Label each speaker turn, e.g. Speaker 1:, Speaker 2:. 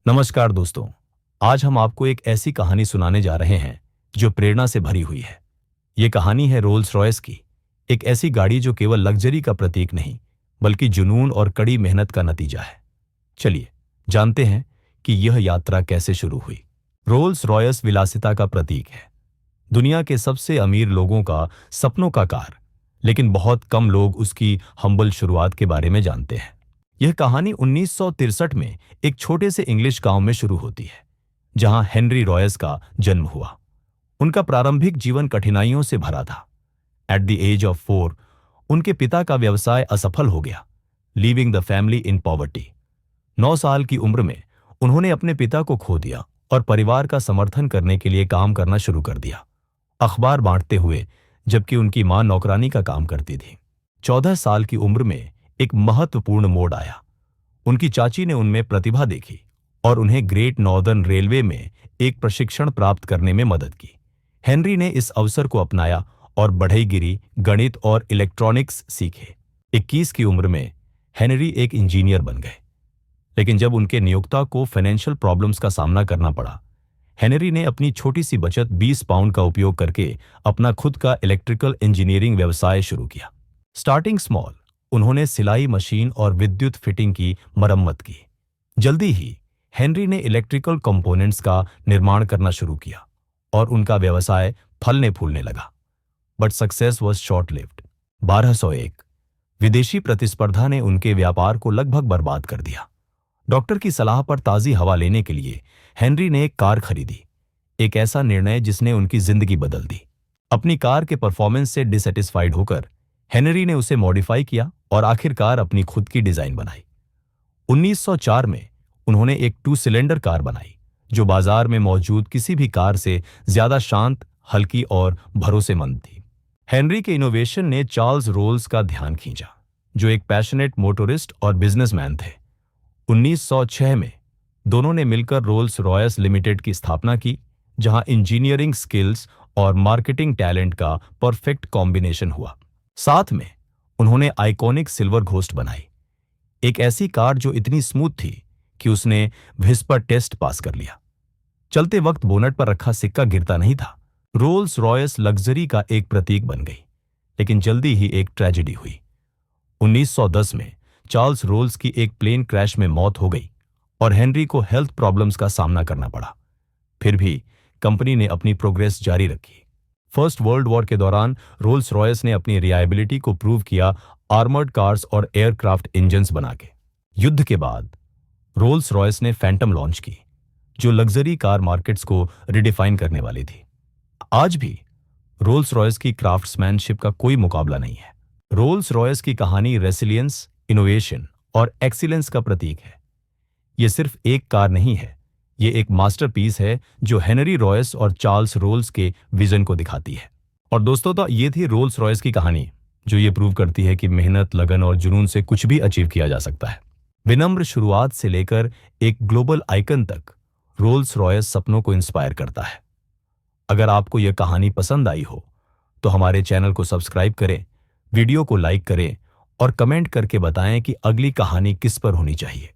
Speaker 1: नमस्कार दोस्तों। आज हम आपको एक ऐसी कहानी सुनाने जा रहे हैं जो प्रेरणा से भरी हुई है। ये कहानी है रोल्स रॉयस की, एक ऐसी गाड़ी जो केवल लग्जरी का प्रतीक नहीं बल्कि जुनून और कड़ी मेहनत का नतीजा है। चलिए जानते हैं कि यह यात्रा कैसे शुरू हुई। रोल्स रॉयस विलासिता का प्रतीक है, दुनिया के सबसे अमीर लोगों का सपनों का कार, लेकिन बहुत कम लोग उसकी हम्बल शुरुआत के बारे में जानते हैं। यह कहानी 1963 में एक छोटे से इंग्लिश गांव में शुरू होती है, जहां हेनरी रॉयस का जन्म हुआ। उनका प्रारंभिक जीवन कठिनाइयों से भरा था। एट द एज ऑफ 4 उनके पिता का व्यवसाय असफल हो गया, leaving the family in poverty. 9 साल की उम्र में उन्होंने अपने पिता को खो दिया और परिवार का समर्थन करने के लिए काम करना शुरू कर दिया, अखबार बांटते हुए, जबकि उनकी मां नौकरानी का काम करती थी। 14 साल की उम्र में एक महत्वपूर्ण मोड़ आया। उनकी चाची ने उनमें प्रतिभा देखी और उन्हें ग्रेट नॉर्दर्न रेलवे में एक प्रशिक्षण प्राप्त करने में मदद की। हेनरी ने इस अवसर को अपनाया और बढ़ईगिरी, गणित और इलेक्ट्रॉनिक्स सीखे। 21 की उम्र में हेनरी एक इंजीनियर बन गए, लेकिन जब उनके नियोक्ता को फाइनेंशियल प्रॉब्लम्स का सामना करना पड़ा, हेनरी ने अपनी छोटी सी बचत 20 पाउंड का उपयोग करके अपना खुद का इलेक्ट्रिकल इंजीनियरिंग व्यवसाय शुरू किया। स्टार्टिंग स्मॉल, उन्होंने सिलाई मशीन और विद्युत फिटिंग की मरम्मत की। जल्दी ही हेनरी ने इलेक्ट्रिकल कंपोनेंट्स का निर्माण करना शुरू किया और उनका व्यवसाय फलने फूलने लगा। But success was short lived. 1201 विदेशी प्रतिस्पर्धा ने उनके व्यापार को लगभग बर्बाद कर दिया। डॉक्टर की सलाह पर ताज़ी हवा लेने के लिए हेनरी ने एक कार खरीदी, एक ऐसा निर्णय जिसने उनकी जिंदगी बदल दी। अपनी कार के परफॉर्मेंस से डिसैटिस्फाइड होकर हेनरी ने उसे मॉडिफाई किया और आखिरकार अपनी खुद की डिजाइन बनाई। 1904 में उन्होंने एक 2 सिलेंडर कार बनाई, जो बाजार में मौजूद किसी भी कार से ज्यादा शांत, हल्की और भरोसेमंद थी। हेनरी के इनोवेशन ने चार्ल्स रोल्स का ध्यान खींचा, जो एक पैशनेट मोटरिस्ट और बिजनेसमैन थे। 1906 में दोनों ने मिलकर रोल्स रॉयस लिमिटेड की स्थापना की, जहां इंजीनियरिंग स्किल्स और मार्केटिंग टैलेंट का परफेक्ट कॉम्बिनेशन हुआ। साथ में उन्होंने आइकॉनिक सिल्वर घोस्ट बनाई, एक ऐसी कार जो इतनी स्मूथ थी कि उसने व्हिस्पर टेस्ट पास कर लिया। चलते वक्त बोनट पर रखा सिक्का गिरता नहीं था। रोल्स रॉयस लग्जरी का एक प्रतीक बन गई, लेकिन जल्दी ही एक ट्रेजेडी हुई। 1910 में चार्ल्स रोल्स की एक प्लेन क्रैश में मौत हो गई और हेनरी को हेल्थ प्रॉब्लम्स का सामना करना पड़ा। फिर भी कंपनी ने अपनी प्रोग्रेस जारी रखी। फर्स्ट वर्ल्ड वॉर के दौरान रोल्स रॉयस ने अपनी रिलायबिलिटी को प्रूव किया आर्मर्ड कार्स और एयरक्राफ्ट इंजन्स बना के। युद्ध के बाद रोल्स रॉयस ने फैंटम लॉन्च की, जो लग्जरी कार मार्केट्स को रिडिफाइन करने वाली थी। आज भी रोल्स रॉयस की क्राफ्ट्समैनशिप का कोई मुकाबला नहीं है। रोल्स रॉयस की कहानी रेसिलियंस, इनोवेशन और एक्सीलेंस का प्रतीक है। यह सिर्फ एक कार नहीं है, ये एक मास्टरपीस है जो हेनरी रॉयस और चार्ल्स रोल्स के विजन को दिखाती है। और दोस्तों, तो ये थी रोल्स रॉयस की कहानी, जो ये प्रूव करती है कि मेहनत, लगन और जुनून से कुछ भी अचीव किया जा सकता है। विनम्र शुरुआत से लेकर एक ग्लोबल आइकन तक, रोल्स रॉयस सपनों को इंस्पायर करता है। अगर आपको यह कहानी पसंद आई हो तो हमारे चैनल को सब्सक्राइब करें, वीडियो को लाइक करें और कमेंट करके बताएं कि अगली कहानी किस पर होनी चाहिए।